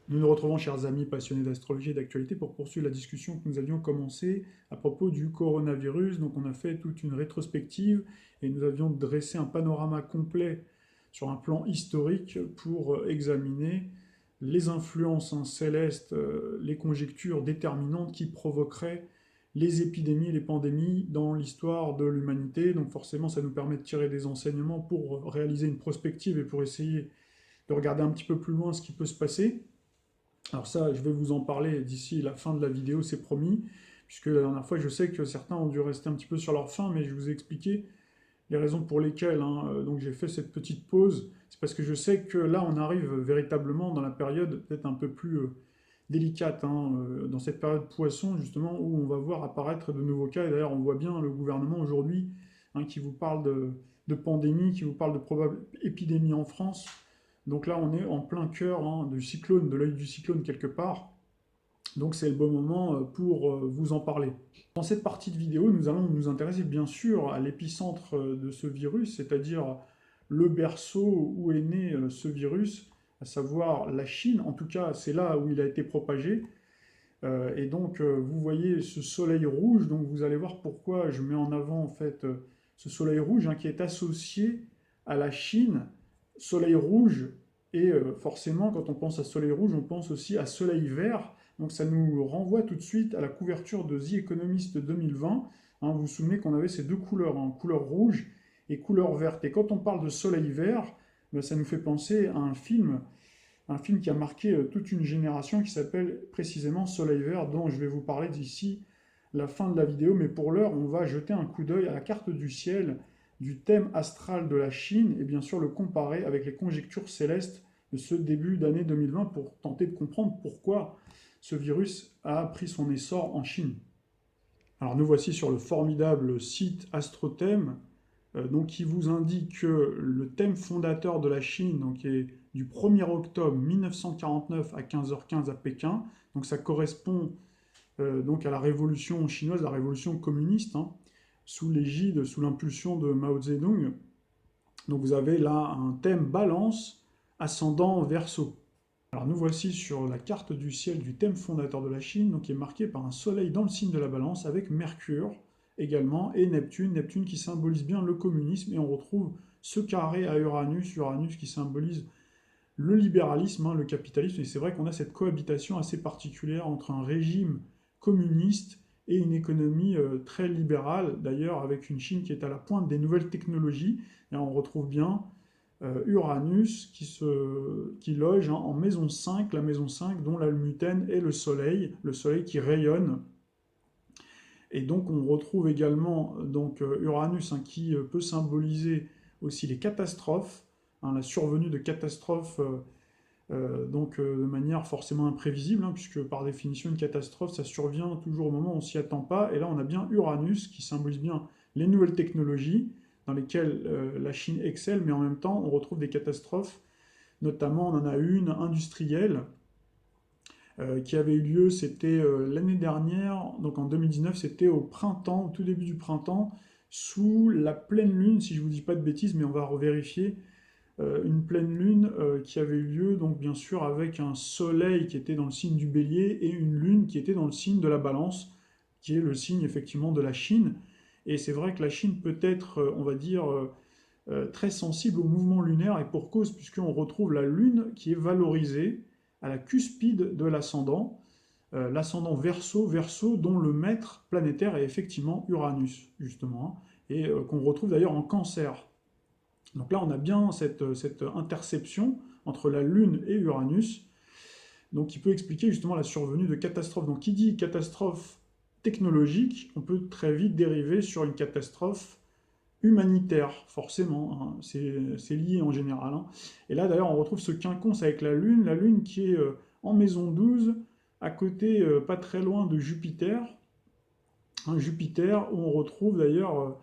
Nous nous retrouvons, chers amis passionnés d'astrologie et d'actualité, pour poursuivre la discussion que nous avions commencée à propos du coronavirus. Donc, on a fait toute une rétrospective et nous avions dressé un panorama complet sur un plan historique pour examiner les influences célestes, les conjectures déterminantes qui provoqueraient les épidémies et les pandémies dans l'histoire de l'humanité. Donc, forcément, ça nous permet de tirer des enseignements pour réaliser une prospective et pour essayer de regarder un petit peu plus loin ce qui peut se passer. Alors ça, je vais vous en parler d'ici la fin de la vidéo, c'est promis, puisque la dernière fois, je sais que certains ont dû rester un petit peu sur leur faim, mais je vous ai expliqué les raisons pour lesquelles, donc j'ai fait cette petite pause. C'est parce que je sais que là, on arrive véritablement dans la période peut-être un peu plus délicate, dans cette période poisson, justement, où on va voir apparaître de nouveaux cas. Et d'ailleurs, on voit bien le gouvernement aujourd'hui qui vous parle de pandémie, qui vous parle de probable épidémie en France. Donc là, on est en plein cœur du cyclone, de l'œil du cyclone quelque part. Donc c'est le bon moment pour vous en parler. Dans cette partie de vidéo, nous allons nous intéresser bien sûr à l'épicentre de ce virus, c'est-à-dire le berceau où est né ce virus, à savoir la Chine. En tout cas, c'est là où il a été propagé. Et donc, vous voyez ce soleil rouge. Donc, vous allez voir pourquoi je mets en avant en fait ce soleil rouge qui est associé à la Chine. Soleil rouge, et forcément, quand on pense à soleil rouge, on pense aussi à soleil vert. Donc, ça nous renvoie tout de suite à la couverture de The Economist 2020. Vous vous souvenez qu'on avait ces deux couleurs, couleur rouge et couleur verte. Et quand on parle de soleil vert, ben, ça nous fait penser à un film qui a marqué toute une génération qui s'appelle précisément Soleil Vert, dont je vais vous parler d'ici la fin de la vidéo. Mais pour l'heure, on va jeter un coup d'œil à la carte du ciel du thème astral de la Chine et bien sûr le comparer avec les conjectures célestes de ce début d'année 2020 pour tenter de comprendre pourquoi ce virus a pris son essor en Chine. Alors nous voici sur le formidable site AstroThème, donc qui vous indique que le thème fondateur de la Chine donc, est du 1er octobre 1949 à 15h15 à Pékin. Donc ça correspond donc à la révolution chinoise, la révolution communiste, sous l'égide, sous l'impulsion de Mao Zedong. Donc vous avez là un thème balance, ascendant verseau. Alors nous voici sur la carte du ciel du thème fondateur de la Chine, donc qui est marqué par un soleil dans le signe de la balance avec Mercure également et Neptune, Neptune qui symbolise bien le communisme et on retrouve ce carré à Uranus, Uranus qui symbolise le libéralisme, le capitalisme et c'est vrai qu'on a cette cohabitation assez particulière entre un régime communiste et une économie très libérale, d'ailleurs avec une Chine qui est à la pointe des nouvelles technologies et on retrouve bien Uranus qui loge en maison 5, la maison 5 dont l'almutène est le soleil qui rayonne. Et donc on retrouve également donc, Uranus qui peut symboliser aussi les catastrophes, la survenue de catastrophes de manière forcément imprévisible, puisque par définition une catastrophe ça survient toujours au moment où on s'y attend pas. Et là on a bien Uranus qui symbolise bien les nouvelles technologies, dans lesquelles la Chine excelle, mais en même temps, on retrouve des catastrophes. Notamment, on en a une industrielle qui avait eu lieu, c'était l'année dernière, donc en 2019, c'était au printemps, au tout début du printemps, sous la pleine lune, si je ne vous dis pas de bêtises, mais on va revérifier, une pleine lune qui avait eu lieu, donc bien sûr, avec un soleil qui était dans le signe du bélier et une lune qui était dans le signe de la balance, qui est le signe effectivement de la Chine. Et c'est vrai que la Chine peut être, on va dire, très sensible au mouvement lunaire, et pour cause, puisqu'on retrouve la Lune qui est valorisée à la cuspide de l'ascendant Verseau, Verseau dont le maître planétaire est effectivement Uranus, justement, et qu'on retrouve d'ailleurs en Cancer. Donc là, on a bien cette interception entre la Lune et Uranus, donc qui peut expliquer justement la survenue de catastrophes. Donc qui dit catastrophe technologique, on peut très vite dériver sur une catastrophe humanitaire, forcément, c'est lié en général. Et là, d'ailleurs, on retrouve ce quinconce avec la Lune qui est en maison 12, à côté, pas très loin de Jupiter, Jupiter, où on retrouve d'ailleurs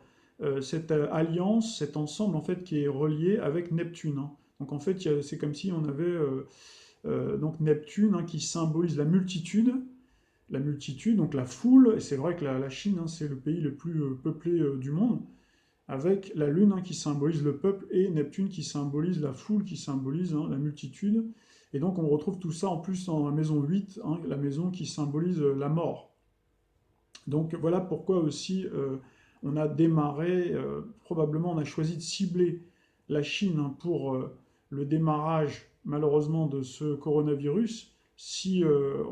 cette alliance, cet ensemble, en fait, qui est relié avec Neptune. Donc, en fait, c'est comme si on avait donc Neptune qui symbolise la multitude, donc la foule, et c'est vrai que la Chine, c'est le pays le plus peuplé du monde, avec la Lune qui symbolise le peuple et Neptune qui symbolise la foule, qui symbolise la multitude. Et donc on retrouve tout ça en plus dans la maison 8, hein, la maison qui symbolise la mort. Donc voilà pourquoi aussi on a démarré, probablement on a choisi de cibler la Chine, hein, pour le démarrage malheureusement de ce coronavirus. Si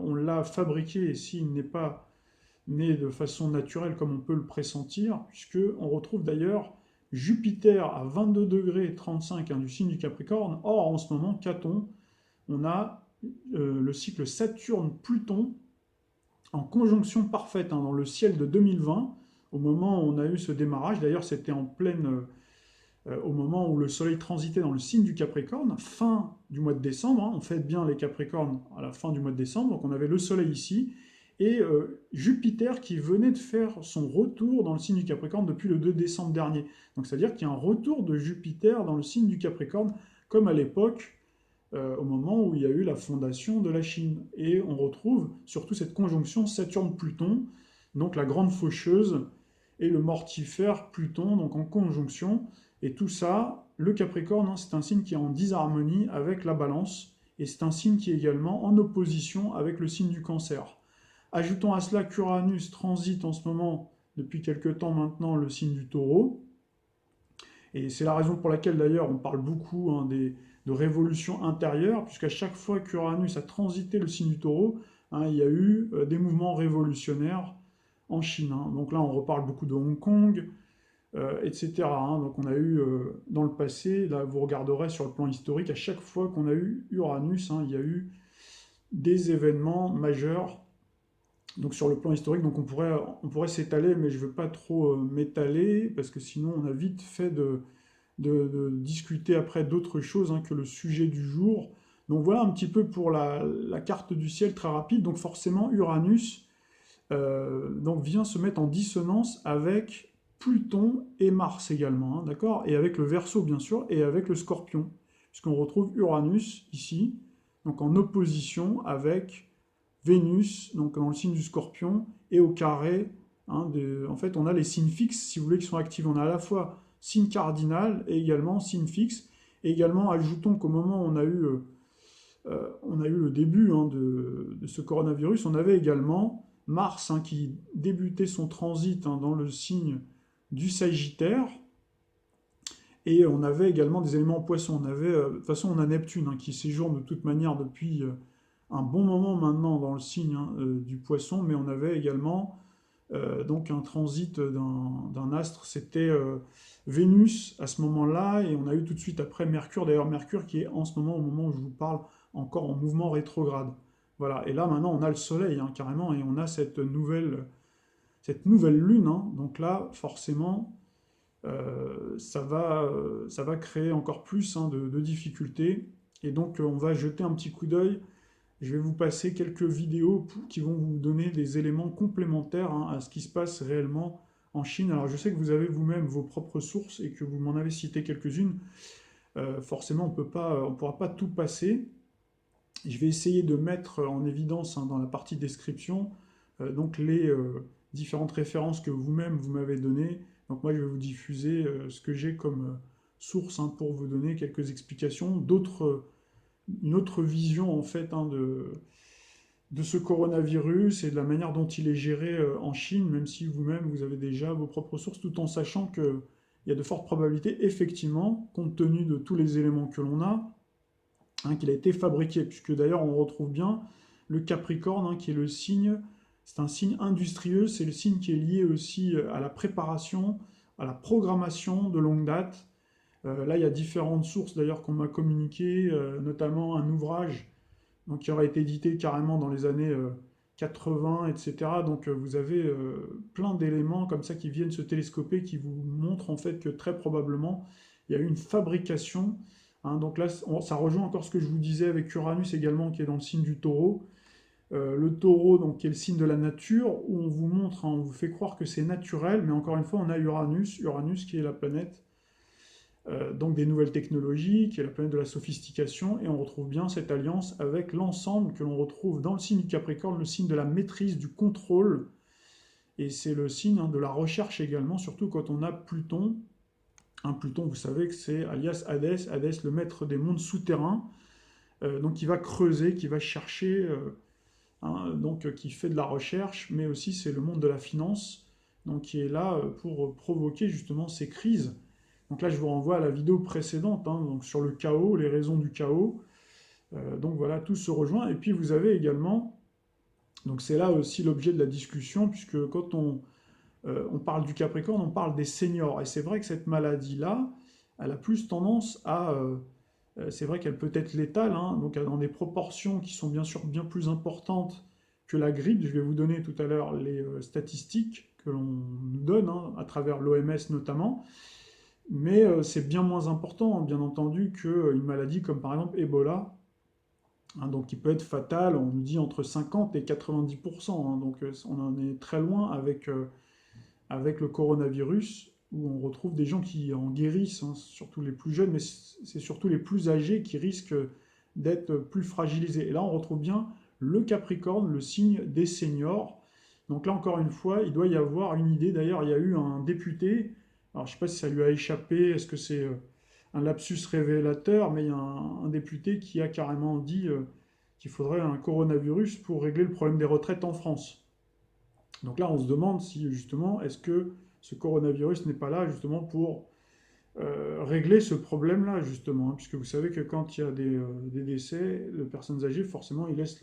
on l'a fabriqué et s'il n'est pas né de façon naturelle comme on peut le pressentir, puisque on retrouve d'ailleurs Jupiter à 22 degrés 35, hein, du signe du Capricorne. Or en ce moment, qu'a-t-on? On a le cycle Saturne-Pluton en conjonction parfaite, hein, dans le ciel de 2020, au moment où on a eu ce démarrage. D'ailleurs, c'était en pleine, au moment où le Soleil transitait dans le signe du Capricorne, fin du mois de décembre, hein, on fête bien les Capricornes à la fin du mois de décembre, donc on avait le Soleil ici, et Jupiter qui venait de faire son retour dans le signe du Capricorne depuis le 2 décembre dernier. Donc c'est-à-dire qu'il y a un retour de Jupiter dans le signe du Capricorne, comme à l'époque, au moment où il y a eu la fondation de la Chine. Et on retrouve surtout cette conjonction Saturne-Pluton, donc la grande faucheuse, et le mortifère Pluton, donc en conjonction. Et tout ça, le Capricorne, hein, c'est un signe qui est en disharmonie avec la Balance, et c'est un signe qui est également en opposition avec le signe du Cancer. Ajoutons à cela qu'Uranus transite en ce moment, depuis quelque temps maintenant, le signe du Taureau. Et c'est la raison pour laquelle d'ailleurs on parle beaucoup, hein, de révolution intérieure, puisqu'à chaque fois qu'Uranus a transité le signe du Taureau, hein, il y a eu des mouvements révolutionnaires en Chine, hein. Donc là on reparle beaucoup de Hong Kong, etc., hein. Donc on a eu dans le passé, là vous regarderez sur le plan historique, à chaque fois qu'on a eu Uranus, hein, il y a eu des événements majeurs. Donc sur le plan historique, donc on pourrait s'étaler, mais je ne veux pas trop m'étaler, parce que sinon on a vite fait de discuter après d'autres choses, hein, que le sujet du jour. Donc voilà un petit peu pour la carte du ciel très rapide. Donc forcément Uranus donc vient se mettre en dissonance avec Pluton et Mars également, hein, d'accord? Et avec le Verseau bien sûr, et avec le Scorpion, puisqu'on retrouve Uranus ici, donc en opposition avec Vénus, donc dans le signe du Scorpion, et au carré, hein, en fait, on a les signes fixes, si vous voulez, qui sont actifs. On a à la fois signe cardinal et également signe fixe. Et également, ajoutons qu'au moment où on a eu le début, hein, de ce coronavirus, on avait également Mars, hein, qui débutait son transit, hein, dans le signe du Sagittaire. Et on avait également des éléments en poisson. De toute façon, on a Neptune, hein, qui séjourne de toute manière depuis un bon moment maintenant dans le signe, hein, du poisson, mais on avait également donc un transit d'un astre, c'était Vénus à ce moment-là, et on a eu tout de suite après Mercure, d'ailleurs Mercure qui est en ce moment, au moment où je vous parle, encore en mouvement rétrograde. Voilà, et là maintenant on a le Soleil, hein, carrément, et on a cette nouvelle lune, hein. Donc là forcément ça va créer encore plus, hein, de difficultés, et donc on va jeter un petit coup d'œil. Je vais vous passer quelques vidéos qui vont vous donner des éléments complémentaires, hein, à ce qui se passe réellement en Chine. Alors je sais que vous avez vous-même vos propres sources et que vous m'en avez cité quelques-unes. Forcément, on ne pourra pas tout passer. Je vais essayer de mettre en évidence, hein, dans la partie description, donc les différentes références que vous-même vous m'avez données. Donc moi je vais vous diffuser ce que j'ai comme source, hein, pour vous donner quelques explications, une autre vision en fait, hein, de ce coronavirus et de la manière dont il est géré en Chine, même si vous-même vous avez déjà vos propres sources, tout en sachant qu'il y a de fortes probabilités, effectivement, compte tenu de tous les éléments que l'on a, hein, qu'il a été fabriqué, puisque d'ailleurs on retrouve bien le Capricorne, hein, qui est le signe, c'est un signe industrieux, c'est le signe qui est lié aussi à la préparation, à la programmation de longue date. Là, il y a différentes sources d'ailleurs qu'on m'a communiquées, notamment un ouvrage donc, qui aura été édité carrément dans les années 80, etc. Donc vous avez plein d'éléments comme ça qui viennent se télescoper, qui vous montrent en fait que très probablement il y a eu une fabrication, hein. Donc là, ça rejoint encore ce que je vous disais avec Uranus également, qui est dans le signe du Taureau. Le Taureau, donc, qui est le signe de la nature, où on vous montre, hein, on vous fait croire que c'est naturel, mais encore une fois, on a Uranus qui est la planète donc des nouvelles technologies, qui est la planète de la sophistication, et on retrouve bien cette alliance avec l'ensemble que l'on retrouve dans le signe du Capricorne, le signe de la maîtrise, du contrôle, et c'est le signe, hein, de la recherche également, surtout quand on a Pluton. Pluton, vous savez que c'est alias Hadès, le maître des mondes souterrains, donc qui va creuser, qui va chercher, donc qui fait de la recherche, mais aussi c'est le monde de la finance, donc qui est là pour provoquer justement ces crises. Donc là, je vous renvoie à la vidéo précédente, donc sur le chaos, les raisons du chaos. Donc voilà, tout se rejoint. Et puis vous avez également, donc c'est là aussi l'objet de la discussion, puisque quand on parle du Capricorne, on parle des seniors. Et c'est vrai que cette maladie-là, elle a plus tendance à... c'est vrai qu'elle peut être létale, donc dans des proportions qui sont bien sûr bien plus importantes que la grippe. Je vais vous donner tout à l'heure les statistiques que l'on nous donne, à travers l'OMS notamment. Mais c'est bien moins important, bien entendu, qu'une maladie comme par exemple Ebola, donc qui peut être fatale, on nous dit entre 50 et 90%, donc on en est très loin avec le coronavirus, où on retrouve des gens qui en guérissent, surtout les plus jeunes, mais c'est surtout les plus âgés qui risquent d'être plus fragilisés. Et là, on retrouve bien le Capricorne, le signe des seniors. Donc là, encore une fois, il doit y avoir une idée. D'ailleurs, il y a eu un député, alors je ne sais pas si ça lui a échappé, est-ce que c'est un lapsus révélateur, mais il y a un député qui a carrément dit qu'il faudrait un coronavirus pour régler le problème des retraites en France. Donc là, on se demande si justement, est-ce que ce coronavirus n'est pas là justement pour régler ce problème-là, justement, puisque vous savez que quand il y a des décès de personnes âgées, forcément, ils laissent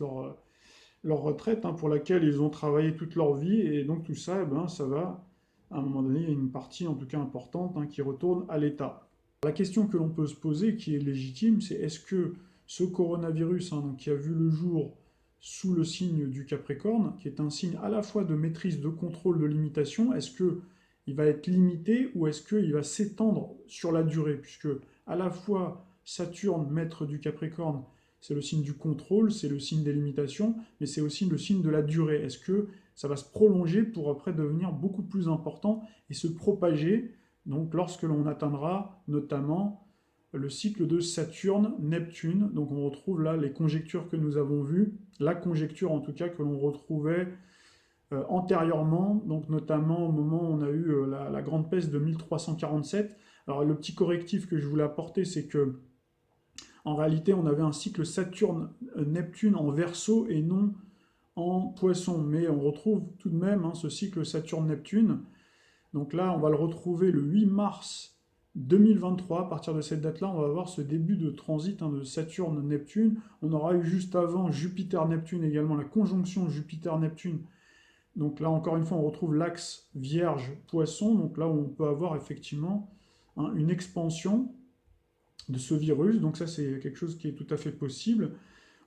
leur retraite, pour laquelle ils ont travaillé toute leur vie, et donc tout ça, ça va, à un moment donné, il y a une partie, en tout cas importante, qui retourne à l'État. La question que l'on peut se poser, qui est légitime, c'est est-ce que ce coronavirus, donc, qui a vu le jour sous le signe du Capricorne, qui est un signe à la fois de maîtrise, de contrôle, de limitation, est-ce qu'il va être limité ou est-ce qu'il va s'étendre sur la durée? Puisque à la fois Saturne, maître du Capricorne, c'est le signe du contrôle, c'est le signe des limitations, mais c'est aussi le signe de la durée. Est-ce que ça va se prolonger pour après devenir beaucoup plus important et se propager, donc lorsque l'on atteindra notamment le cycle de Saturne-Neptune. Donc on retrouve là les conjectures que nous avons vues, la conjecture en tout cas que l'on retrouvait antérieurement, donc notamment au moment où on a eu la grande peste de 1347. Alors le petit correctif que je voulais apporter, c'est que en réalité on avait un cycle Saturne-Neptune en Verseau et non en Poisson, mais on retrouve tout de même ce cycle Saturne-Neptune. Donc là, on va le retrouver le 8 mars 2023. À partir de cette date-là, on va avoir ce début de transit de Saturne-Neptune. On aura eu juste avant Jupiter-Neptune également, la conjonction Jupiter-Neptune. Donc là, encore une fois, on retrouve l'axe Vierge-Poisson. Donc là, où on peut avoir effectivement une expansion de ce virus. Donc ça, c'est quelque chose qui est tout à fait possible.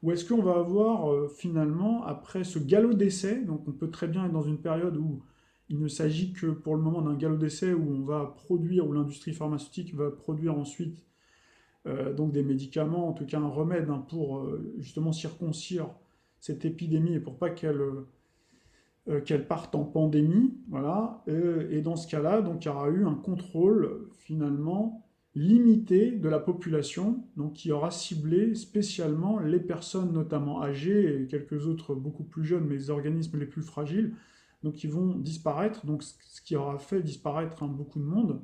Ou est-ce qu'on va avoir finalement, après ce galop d'essai, donc on peut très bien être dans une période où il ne s'agit que pour le moment d'un galop d'essai où on va produire, où l'industrie pharmaceutique va produire ensuite donc des médicaments, en tout cas un remède pour justement circoncire cette épidémie et pour pas qu'elle parte en pandémie. Voilà. Et dans ce cas-là, donc, il y aura eu un contrôle finalement limité de la population, donc qui aura ciblé spécialement les personnes notamment âgées et quelques autres beaucoup plus jeunes, mais les organismes les plus fragiles, donc qui vont disparaître, donc ce qui aura fait disparaître beaucoup de monde.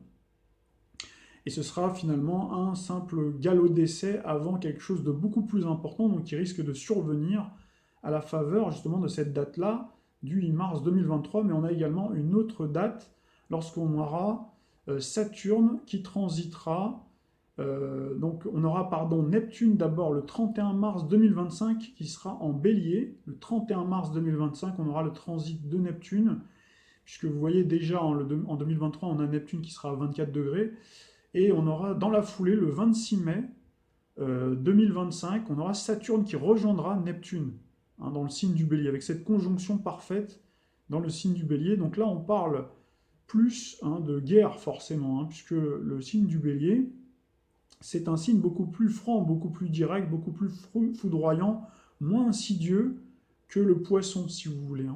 Et ce sera finalement un simple galop d'essai avant quelque chose de beaucoup plus important, donc qui risque de survenir à la faveur justement de cette date-là, du 8 mars 2023, mais on a également une autre date lorsqu'on aura Saturne qui transitera, donc on aura Neptune d'abord le 31 mars 2025 qui sera en bélier. Le 31 mars 2025, on aura le transit de Neptune, puisque vous voyez déjà en 2023, on a Neptune qui sera à 24 degrés, et on aura dans la foulée, le 26 mai 2025, on aura Saturne qui rejoindra Neptune dans le signe du bélier, avec cette conjonction parfaite dans le signe du bélier. Donc là, on parle plus de guerre forcément, puisque le signe du bélier, c'est un signe beaucoup plus franc, beaucoup plus direct, beaucoup plus foudroyant, moins insidieux que le poisson, si vous voulez.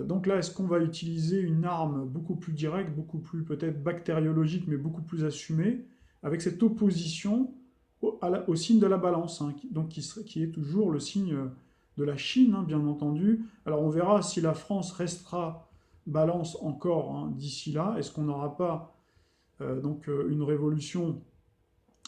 Donc là, est-ce qu'on va utiliser une arme beaucoup plus directe, beaucoup plus peut-être bactériologique, mais beaucoup plus assumée, avec cette opposition au signe de la balance, donc qui est toujours le signe de la Chine, bien entendu. Alors on verra si la France restera balance encore d'ici là. Est-ce qu'on n'aura pas donc une révolution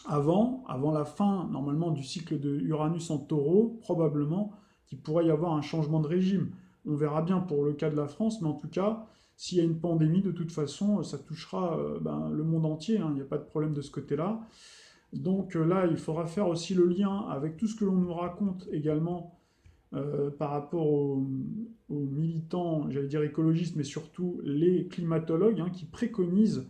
avant la fin, normalement, du cycle de Uranus en taureau, probablement qu'il pourrait y avoir un changement de régime. On verra bien pour le cas de la France, mais en tout cas, s'il y a une pandémie, de toute façon, ça touchera le monde entier, hein, il n'y a pas de problème de ce côté-là. Donc là, il faudra faire aussi le lien avec tout ce que l'on nous raconte également par rapport aux militants, j'allais dire écologistes, mais surtout les climatologues hein, qui préconisent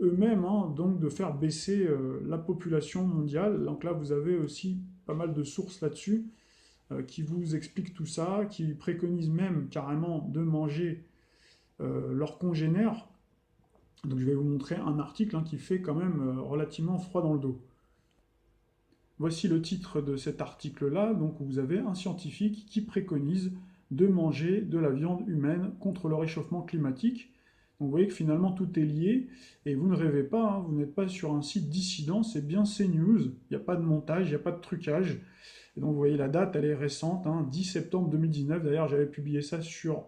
eux-mêmes hein, donc de faire baisser la population mondiale. Donc là, vous avez aussi pas mal de sources là-dessus qui vous expliquent tout ça, qui préconisent même carrément de manger leurs congénères. Donc je vais vous montrer un article hein, qui fait quand même relativement froid dans le dos. Voici le titre de cet article-là. Donc vous avez un scientifique qui préconise de manger de la viande humaine contre le réchauffement climatique. Donc vous voyez que finalement tout est lié et vous ne rêvez pas, hein, vous n'êtes pas sur un site dissident, c'est bien CNews, il n'y a pas de montage, il n'y a pas de trucage. Et donc vous voyez la date, elle est récente, hein, 10 septembre 2019. D'ailleurs j'avais publié ça sur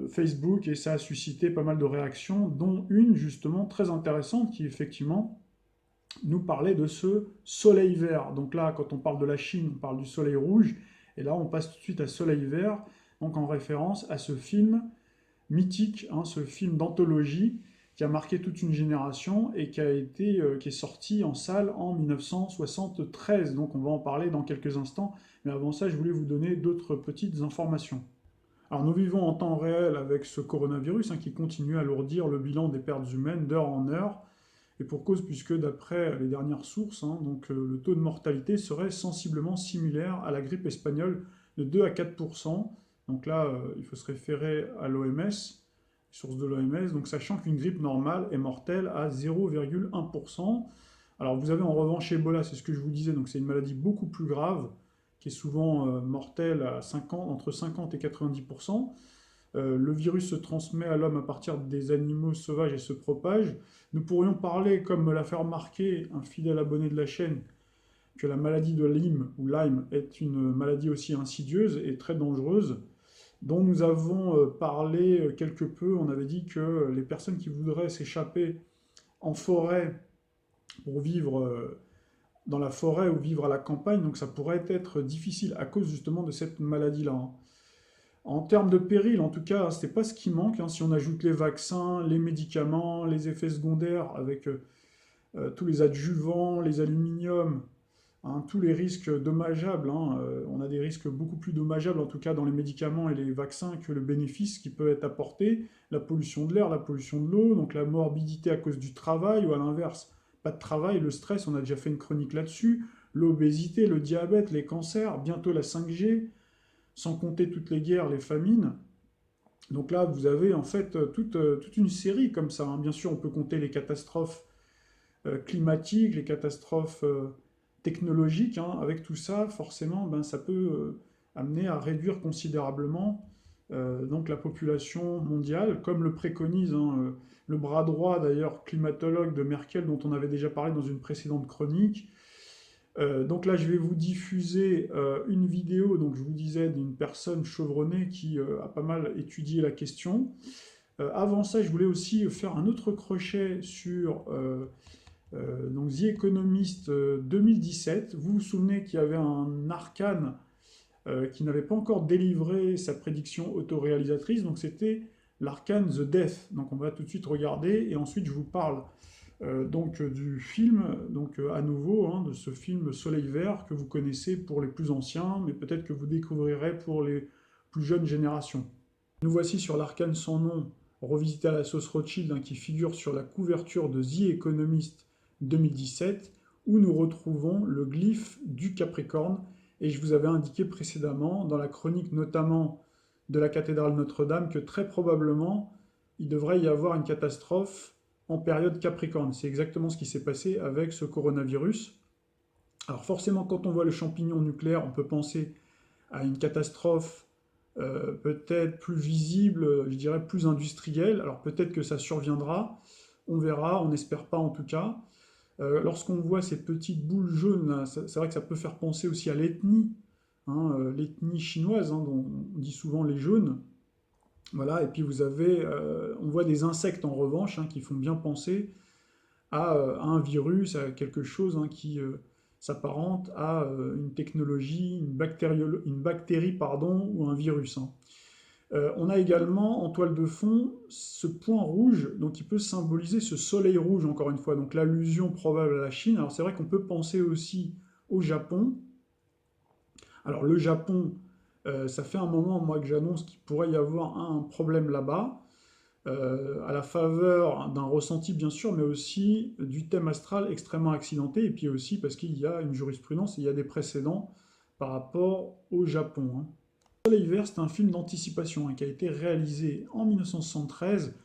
Facebook et ça a suscité pas mal de réactions, dont une justement très intéressante qui effectivement nous parlait de ce soleil vert. Donc là, quand on parle de la Chine, on parle du soleil rouge, et là on passe tout de suite à soleil vert, donc en référence à ce film mythique, hein, ce film d'anthologie qui a marqué toute une génération et qui est sorti en salle en 1973. Donc on va en parler dans quelques instants, mais avant ça, je voulais vous donner d'autres petites informations. Alors nous vivons en temps réel avec ce coronavirus hein, qui continue à alourdir le bilan des pertes humaines d'heure en heure, et pour cause puisque d'après les dernières sources, hein, donc, le taux de mortalité serait sensiblement similaire à la grippe espagnole de 2 à 4%. Donc là, il faut se référer à l'OMS, source de l'OMS, donc sachant qu'une grippe normale est mortelle à 0,1%. Alors vous avez en revanche Ebola, c'est ce que je vous disais, donc c'est une maladie beaucoup plus grave, qui est souvent mortelle à 50, entre 50 et 90%. Le virus se transmet à l'homme à partir des animaux sauvages et se propage. Nous pourrions parler, comme me l'a fait remarquer un fidèle abonné de la chaîne, que la maladie de Lyme, ou Lyme, est une maladie aussi insidieuse et très dangereuse, dont nous avons parlé quelque peu. On avait dit que les personnes qui voudraient s'échapper en forêt pour vivre dans la forêt ou vivre à la campagne, donc ça pourrait être difficile à cause justement de cette maladie-là. Hein. En termes de péril, en tout cas, c'est pas ce qui manque. Hein, si on ajoute les vaccins, les médicaments, les effets secondaires avec tous les adjuvants, les aluminiums, hein, tous les risques dommageables. Hein, on a des risques beaucoup plus dommageables, en tout cas dans les médicaments et les vaccins, que le bénéfice qui peut être apporté. La pollution de l'air, la pollution de l'eau, donc la morbidité à cause du travail, ou à l'inverse, pas de travail, le stress, on a déjà fait une chronique là-dessus, l'obésité, le diabète, les cancers, bientôt la 5G, sans compter toutes les guerres, les famines. Donc là, vous avez en fait toute une série comme ça. Hein. Bien sûr, on peut compter les catastrophes climatiques, les catastrophes technologiques. Hein. Avec tout ça, forcément, ben, ça peut amener à réduire considérablement donc la population mondiale, comme le préconise hein, le bras droit d'ailleurs climatologue de Merkel, dont on avait déjà parlé dans une précédente chronique. Donc là, je vais vous diffuser une vidéo, donc je vous disais, d'une personne chevronnée qui a pas mal étudié la question. Avant ça, je voulais aussi faire un autre crochet sur donc The Economist 2017. Vous vous souvenez qu'il y avait un arcane qui n'avait pas encore délivré sa prédiction autoréalisatrice, donc c'était l'arcane The Death. Donc on va tout de suite regarder et ensuite je vous parle donc du film, donc à nouveau, hein, de ce film Soleil Vert que vous connaissez pour les plus anciens, mais peut-être que vous découvrirez pour les plus jeunes générations. Nous voici sur l'arcane sans nom, revisité à la sauce Rothschild, hein, qui figure sur la couverture de The Economist 2017, où nous retrouvons le glyphe du Capricorne, et je vous avais indiqué précédemment, dans la chronique notamment de la cathédrale Notre-Dame, que très probablement, il devrait y avoir une catastrophe en période Capricorne. C'est exactement ce qui s'est passé avec ce coronavirus. Alors forcément, quand on voit le champignon nucléaire, on peut penser à une catastrophe peut-être plus visible, je dirais plus industrielle. Alors peut-être que ça surviendra, on verra, on n'espère pas en tout cas. Lorsqu'on voit ces petites boules jaunes, c'est vrai que ça peut faire penser aussi à l'ethnie, hein, l'ethnie chinoise, hein, dont on dit souvent les jaunes. Voilà, et puis vous avez, on voit des insectes en revanche hein, qui font bien penser à un virus, à quelque chose qui s'apparente à une technologie, une bactérie, pardon, ou un virus. On a également en toile de fond ce point rouge, donc qui peut symboliser ce soleil rouge, encore une fois, donc l'allusion probable à la Chine. Alors c'est vrai qu'on peut penser aussi au Japon. Alors le Japon, ça fait un moment, moi, que j'annonce qu'il pourrait y avoir un problème là-bas, à la faveur d'un ressenti, bien sûr, mais aussi du thème astral extrêmement accidenté, et puis aussi parce qu'il y a une jurisprudence, et il y a des précédents par rapport au Japon. Soleil vert, c'est un film d'anticipation qui a été réalisé en 1973,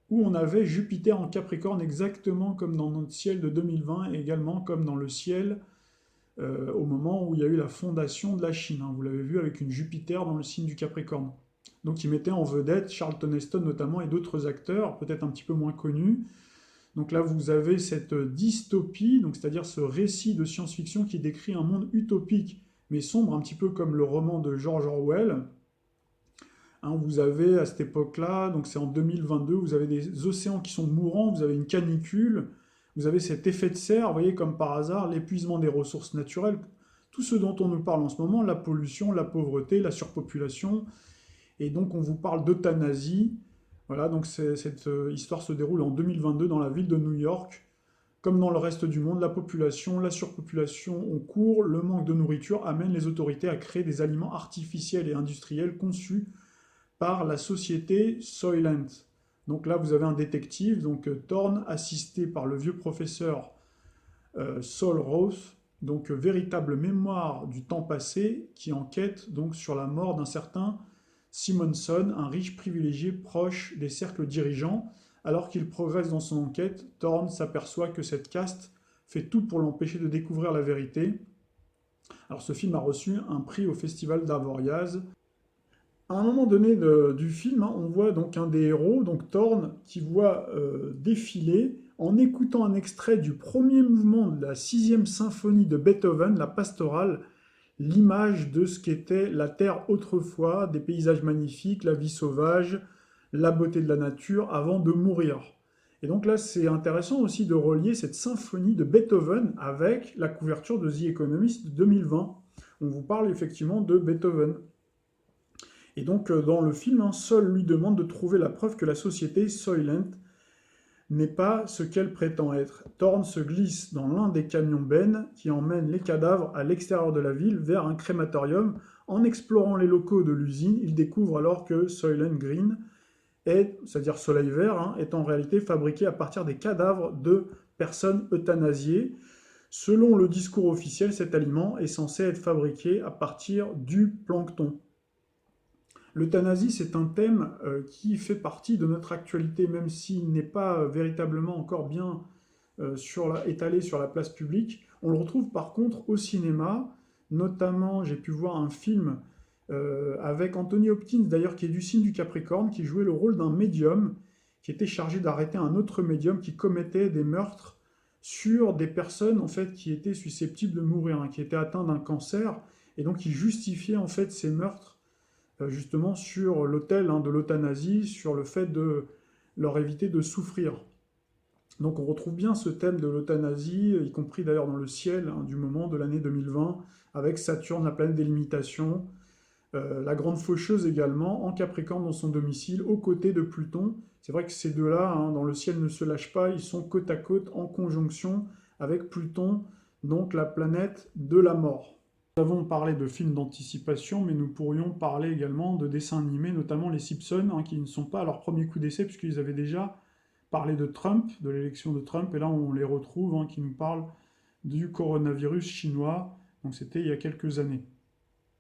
où on avait Jupiter en Capricorne exactement comme dans notre ciel de 2020, et également comme dans le ciel au moment où il y a eu la fondation de la Chine. Vous l'avez vu avec une Jupiter dans le signe du Capricorne. Donc il mettait en vedette Charlton Heston notamment et d'autres acteurs, peut-être un petit peu moins connus. Donc là vous avez cette dystopie, donc c'est-à-dire ce récit de science-fiction qui décrit un monde utopique mais sombre, un petit peu comme le roman de George Orwell. Vous avez à cette époque-là, donc c'est en 2022, vous avez des océans qui sont mourants, vous avez une canicule, vous avez cet effet de serre, vous voyez, comme par hasard, l'épuisement des ressources naturelles, tout ce dont on nous parle en ce moment, la pollution, la pauvreté, la surpopulation, et donc on vous parle d'euthanasie. Voilà, donc cette histoire se déroule en 2022 dans la ville de New York. Comme dans le reste du monde, la population, la surpopulation ont cours, le manque de nourriture amène les autorités à créer des aliments artificiels et industriels conçus par la société Soylent. Donc là, vous avez un détective, donc Thorne, assisté par le vieux professeur Saul Roth, donc véritable mémoire du temps passé, qui enquête donc sur la mort d'un certain Simonson, un riche privilégié proche des cercles dirigeants. Alors qu'il progresse dans son enquête, Thorne s'aperçoit que cette caste fait tout pour l'empêcher de découvrir la vérité. Alors ce film a reçu un prix au Festival d'Avoriaz. À un moment donné du film, on voit donc un des héros, donc Thorne, qui voit défiler, en écoutant un extrait du premier mouvement de la sixième symphonie de Beethoven, la pastorale, l'image de ce qu'était la terre autrefois, des paysages magnifiques, la vie sauvage, la beauté de la nature, avant de mourir. Et donc là, c'est intéressant aussi de relier cette symphonie de Beethoven avec la couverture de The Economist de 2020. On vous parle effectivement de Beethoven. Et donc, dans le film, Sol lui demande de trouver la preuve que la société Soylent n'est pas ce qu'elle prétend être. Thorne se glisse dans l'un des camions bennes qui emmènent les cadavres à l'extérieur de la ville vers un crématorium. En explorant les locaux de l'usine, il découvre alors que Soylent Green, c'est-à-dire Soleil Vert, est en réalité fabriqué à partir des cadavres de personnes euthanasiées. Selon le discours officiel, cet aliment est censé être fabriqué à partir du plancton. L'euthanasie, c'est un thème qui fait partie de notre actualité, même s'il n'est pas véritablement encore bien étalé sur la place publique. On le retrouve par contre au cinéma, notamment j'ai pu voir un film avec Anthony Hopkins, d'ailleurs qui est du signe du Capricorne, qui jouait le rôle d'un médium, qui était chargé d'arrêter un autre médium qui commettait des meurtres sur des personnes en fait qui étaient susceptibles de mourir, qui étaient atteintes d'un cancer, et donc qui justifiait en fait ces meurtres justement sur l'autel de l'euthanasie, sur le fait de leur éviter de souffrir. Donc on retrouve bien ce thème de l'euthanasie, y compris d'ailleurs dans le ciel du moment de l'année 2020, avec Saturne, la planète des limitations, la grande faucheuse également, en Capricorne dans son domicile, aux côtés de Pluton. C'est vrai que ces deux-là, dans le ciel ne se lâchent pas, ils sont côte à côte en conjonction avec Pluton, donc la planète de la mort. Nous avons parlé de films d'anticipation, mais nous pourrions parler également de dessins animés, notamment les Simpsons, qui ne sont pas à leur premier coup d'essai, puisqu'ils avaient déjà parlé de Trump, de l'élection de Trump, et là on les retrouve, qui nous parlent du coronavirus chinois, donc c'était il y a quelques années.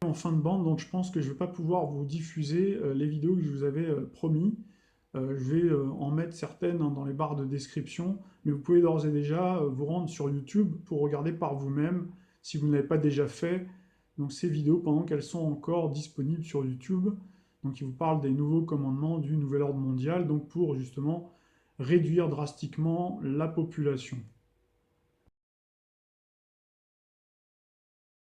En fin de bande, donc je pense que je ne vais pas pouvoir vous diffuser les vidéos que je vous avais promis. Je vais en mettre certaines dans les barres de description, mais vous pouvez d'ores et déjà vous rendre sur YouTube pour regarder par vous-même si vous ne l'avez pas déjà fait, donc ces vidéos pendant qu'elles sont encore disponibles sur YouTube. Donc il vous parle des nouveaux commandements du nouvel ordre mondial, donc pour justement réduire drastiquement la population.